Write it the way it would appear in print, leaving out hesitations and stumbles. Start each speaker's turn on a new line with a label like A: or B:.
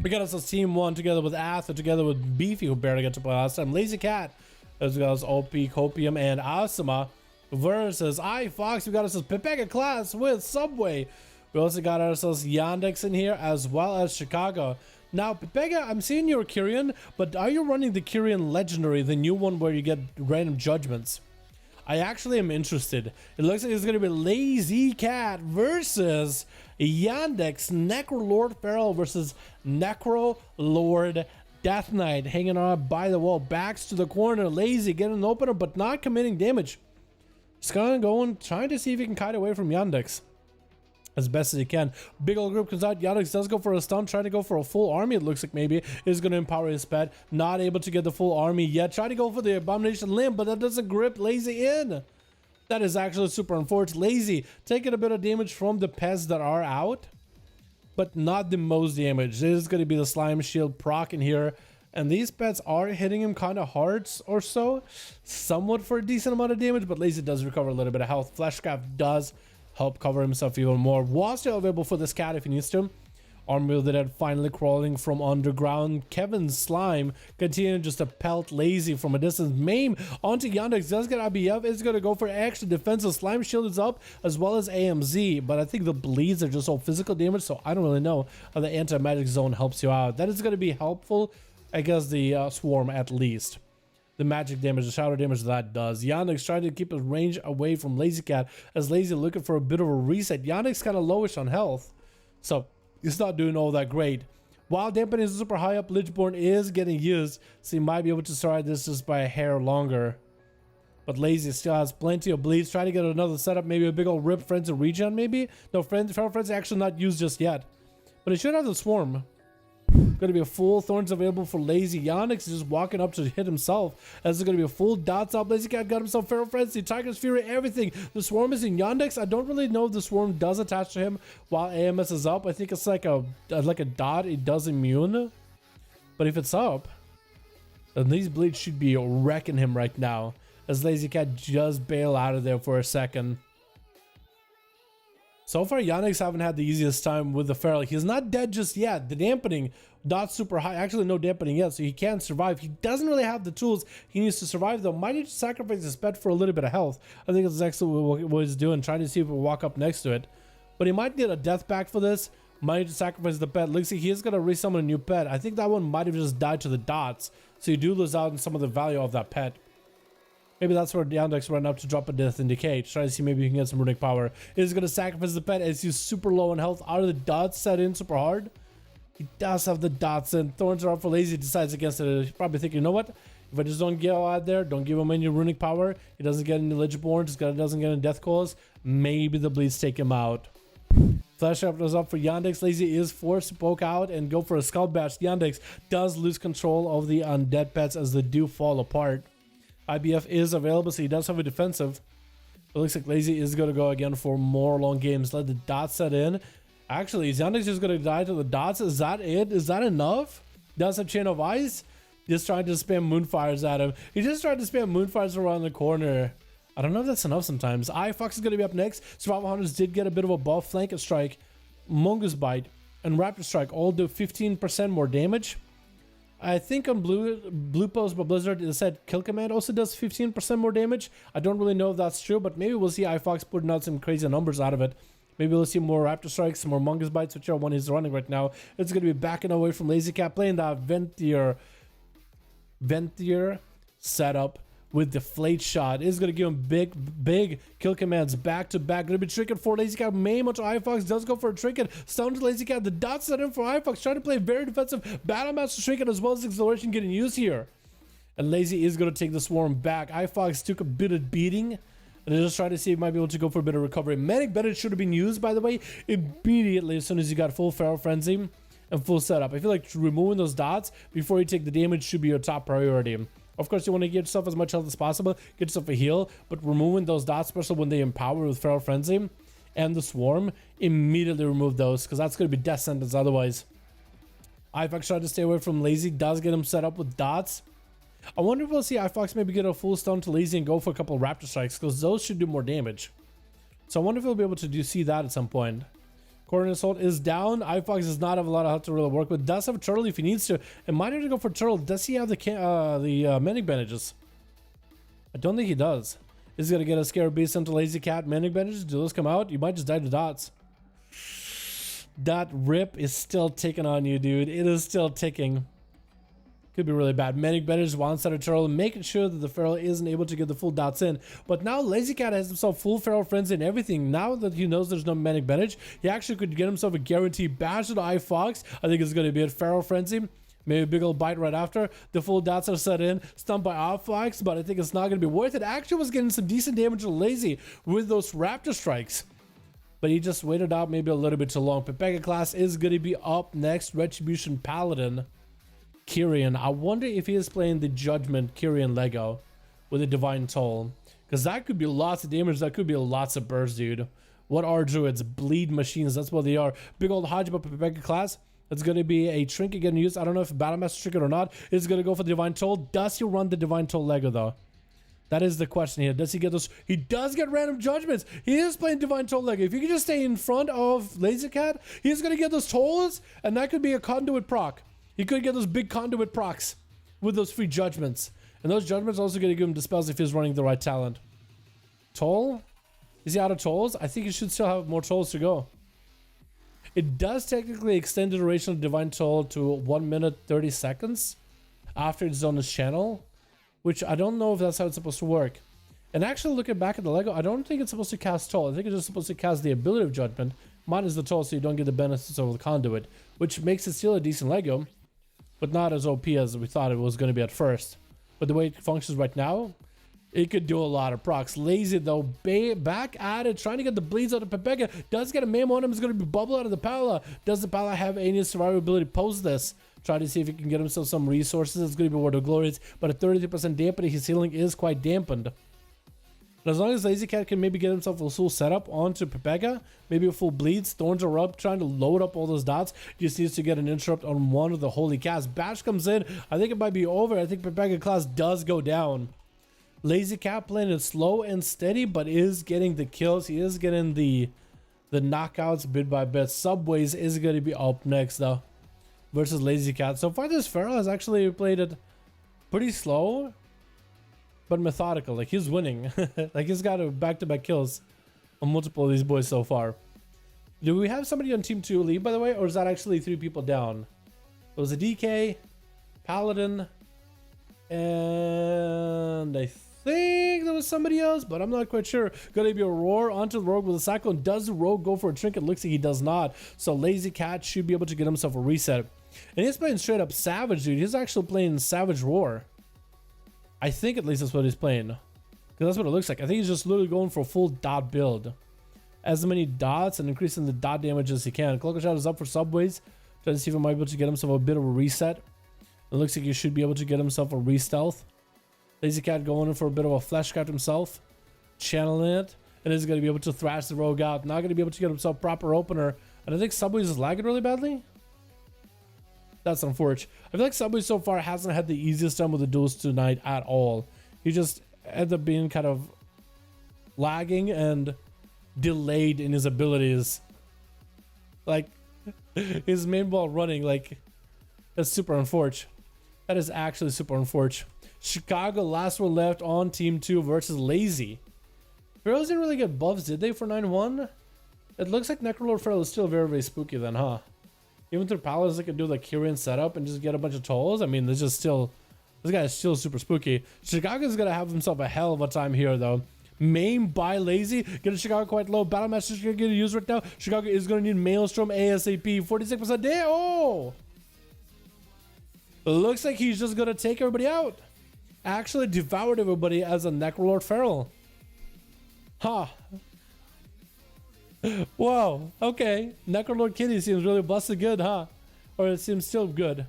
A: We got us a team 1 together with Atha, together with Beefy, who barely got to play last time. Lazy Cat, as well as OP, Copium, and Asuma versus iFox. We got ourselves Pepega class with Subway. We also got ourselves Yandex in here, as well as Chicago. Now, Pepega, I'm seeing you're Kyrian, but are you running the Kyrian Legendary, the new one where you get random judgments? I actually am interested. It looks like it's going to be Lazy Cat versus Yandex, Necro Lord Feral versus Necro Lord Death Knight, hanging on by the wall, backs to the corner. Lazy getting an opener, but not committing damage. Just gonna go and trying to see if he can kite away from Yandex as best as he can. Big old group comes out. Yandex does go for a stun, trying to go for a full army. It looks like maybe is going to empower his pet. Not able to get the full army yet. Try to go for the Abomination Limb, but that doesn't grip Lazy in. That is actually super unfortunate. Lazy taking a bit of damage from the pets that are out, but not the most damage. This is going to be the Slime Shield proc in here. And these pets are hitting him kind of hard or so. Somewhat for a decent amount of damage, but Lazy does recover a little bit of health. Fleshcraft does help cover himself even more. Was still available for this cat if he needs to. Armory of the Dead finally crawling from underground. Kevin Slime continuing just to pelt Lazy from a distance. Maim onto Yandex. Does get IBF. Is going to go for extra defensive. Slime Shield is up as well as AMZ. But I think the bleeds are just all physical damage. So I don't really know how the anti-magic zone helps you out. That is going to be helpful. I guess the swarm at least. The magic damage, the shadow damage that does. Yandex trying to keep his range away from Lazy Cat as Lazy looking for a bit of a reset. Yandex kind of lowish on health, so he's not doing all that great. While dampening is super high up, Lichborn is getting used, so he might be able to survive this just by a hair longer. But Lazy still has plenty of bleeds. Trying to get another setup, maybe a big old Rip Frenzy regen, maybe? No, Feral Frenzy actually not used just yet. But he should have the swarm. Going to be a full Thorns available for Lazy. Yandex is just walking up to hit himself. As it's going to be a full dots up. Lazy Cat got himself Feral Frenzy, Tiger's Fury, everything. The swarm is in Yandex. I don't really know if the swarm does attach to him while AMS is up. I think it's like a dot. It does immune. But if it's up, then these bleeds should be wrecking him right now. As Lazy Cat just bail out of there for a second. So far, Yandex haven't had the easiest time with the Feral. He's not dead just yet. The dampening, not super high. Actually, no dampening yet, so he can't survive. He doesn't really have the tools he needs to survive, though. Might need to sacrifice his pet for a little bit of health. I think that's actually what he's doing, trying to see if he'll walk up next to it. But he might need a death pack for this. Might need to sacrifice the pet. Looks like he is going to resummon a new pet. I think that one might have just died to the dots, so you do lose out on some of the value of that pet. Maybe that's where Yandex ran up to drop a Death in Decay. Try to see maybe you can get some runic power. Is going to sacrifice the pet as he's super low in health. Are the dots set in super hard? He does have the dots in. Thorns are up for Lazy. Decides against it. He's probably thinking, you know what? If I just don't get out there, don't give him any runic power, he doesn't get any Lichborn, doesn't get any Death Calls, maybe the bleeds take him out. Flash Up is up for Yandex. Lazy is forced to poke out and go for a Skull Bash. Yandex does lose control of the undead pets as they do fall apart. IBF is available, so he does have a defensive. It looks like Lazy is going to go again for more long games. Let the dots set in. Actually, is Yandex just going to die to the dots? Is that it? Is that enough? Does have Chain of Ice? Just trying to spam Moonfires at him. He just tried to spam Moonfires around the corner. I don't know if that's enough sometimes. iFox is going to be up next. Survival Hunters did get a bit of a buff. Flanket Strike, Mongoose Bite, and Raptor Strike all do 15% more damage. I think on Blue Post by Blizzard it said Kill Command also does 15% more damage. I don't really know if that's true, but maybe we'll see iFox putting out some crazy numbers out of it. Maybe we'll see more Raptor Strikes, some more Mongoose Bites, whichever one he's running right now. It's going to be backing away from Lazy Cat, playing that Ventier setup with Deflate Shot. Is going to give him big kill commands back to back. Going to be Trinket for Lazy Cat. Maim onto iFox. Does go for a Trinket. Stun to Lazy Cat. The dots set in for iFox. Trying to play very defensive Battle Master Trinket as well as Acceleration getting used here. And Lazy is going to take the swarm back. iFox took a bit of beating. And they're just trying to see if he might be able to go for a bit of recovery. Medic Bennett should have been used, by the way, immediately as soon as you got full Feral Frenzy and full setup. I feel like removing those dots before you take the damage should be your top priority. Of course, you want to get yourself as much health as possible, get yourself a heal, but removing those dots, especially when they empower with Feral Frenzy and the Swarm, immediately remove those, because that's going to be death sentence otherwise. iFox tried to stay away from Lazy, does get him set up with dots. I wonder if we'll see iFox maybe get a full stun to Lazy and go for a couple of Raptor Strikes, because those should do more damage. So I wonder if we'll be able to see that at some point. Coordinate Assault is down. iFox does not have a lot of health to really work with. Does have Turtle if he needs to. And might need to go for Turtle. Does he have the Manic Bandages? I don't think he does. Is he going to get a Scare Beast into Lazy Cat Manic Bandages? Do those come out? You might just die to dots. That rip is still ticking on you, dude. It is still ticking. Could be really bad. Manic Bandages, one-sided Turtle, making sure that the Feral isn't able to get the full dots in. But now Lazy Cat has himself full Feral Frenzy and everything. Now that he knows there's no Manic Bandage, he actually could get himself a guaranteed bash to the iFox. I think it's going to be a Feral Frenzy. Maybe a big old bite right after. The full dots are set in. Stunned by iFox, but I think it's not going to be worth it. Actually was getting some decent damage to Lazy with those Raptor Strikes. But he just waited out maybe a little bit too long. Pepega class is going to be up next. Retribution Paladin. Kyrian. I wonder if he is playing the Judgment Kyrian Lego with a Divine Toll. Because that could be lots of damage. That could be lots of burst, dude. What are Druids? Bleed machines. That's what they are. Big old Hodgepop Pepega class. It's going to be a Trinket getting used. I don't know if Battlemaster Trinket or not. It's going to go for the Divine Toll. Does he run the Divine Toll Lego, though? That is the question here. Does he get those? He does get random judgments. He is playing Divine Toll Lego. If you can just stay in front of Lazy Cat, he's going to get those tolls, and that could be a conduit proc. He could get those big conduit procs with those free judgments. And those judgments also going to give him dispels if he's running the right talent. Toll? Is he out of tolls? I think he should still have more tolls to go. It does technically extend the duration of Divine Toll to 1 minute 30 seconds after it's on his channel, which I don't know if that's how it's supposed to work. And actually looking back at the Lego, I don't think it's supposed to cast Toll. I think it's just supposed to cast the ability of Judgment minus the Toll, so you don't get the benefits of the conduit, which makes it still a decent Lego, but not as OP as we thought it was going to be at first. But the way it functions right now, it could do a lot of procs. Lazy though, back at it, trying to get the bleeds out of Pepega. Does get a meme on him, is going to be bubble out of the Pala. Does the Pala have any survivability post this? Try to see if he can get himself some resources. It's going to be Word of Glories, but at 33% dampening, his healing is quite dampened. But as long as Lazy Cat can maybe get himself a full setup onto Pepega, maybe a full bleeds, Thorns are up, trying to load up all those dots, just needs to get an interrupt on one of the Holy Cats. Bash comes in, I think it might be over. I think Pepega class does go down. Lazy Cat playing it slow and steady, but is getting the kills. He is getting the knockouts bit by bit. Subways is going to be up next though, versus Lazy Cat. So far this Feral has actually played it pretty slow, but methodical. Like he's winning. Like he's got back-to-back kills on multiple of these boys so far. Do we have somebody on team 2 leave, by the way, or is that actually 3 people down? It was a DK, Paladin, and I think there was somebody else, but I'm not quite sure. Gonna be a Roar onto the Rogue with a Cyclone. Does the Rogue go for a Trinket? Looks like he does not. So Lazy Cat should be able to get himself a reset. And he's playing straight up Savage, dude. He's actually playing Savage Roar. I think at least that's what he's playing, because that's what it looks like. I think he's just literally going for a full dot build. As many dots and increasing the dot damage as he can. Cloaker Shot is up for Subways. Trying to see if he might be able to get himself a bit of a reset. It looks like he should be able to get himself a re-stealth. Lazy Cat going in for a bit of a flesh cut himself. Channeling it. And is going to be able to thrash the Rogue out. Not going to be able to get himself proper opener. And I think Subways is lagging really badly. That's unfortunate. I feel like Subway so far hasn't had the easiest time with the duels tonight at all. He just ended up being kind of lagging and delayed in his abilities. Like, his main ball running, like, that's super unfortunate. That is actually super unfortunate. Chicago, last one left on team 2 versus Lazy. Pharaohs didn't really get buffs, did they, for 9-1? It looks like Necrolord Pharaoh is still very, very spooky then, huh? Even through Paladins, they could do the Kyrian setup and just get a bunch of tolls. I mean, this guy is still super spooky. Chicago's gonna have himself a hell of a time here, though. Main by Lazy, getting Chicago quite low. Battlemaster's gonna get used right now. Chicago is gonna need Maelstrom ASAP. 46% damn. Oh! Looks like he's just gonna take everybody out. Actually devoured everybody as a Necrolord Feral. Huh. Whoa, okay. Necrolord Kitty seems really busted good, huh? Or it seems still good.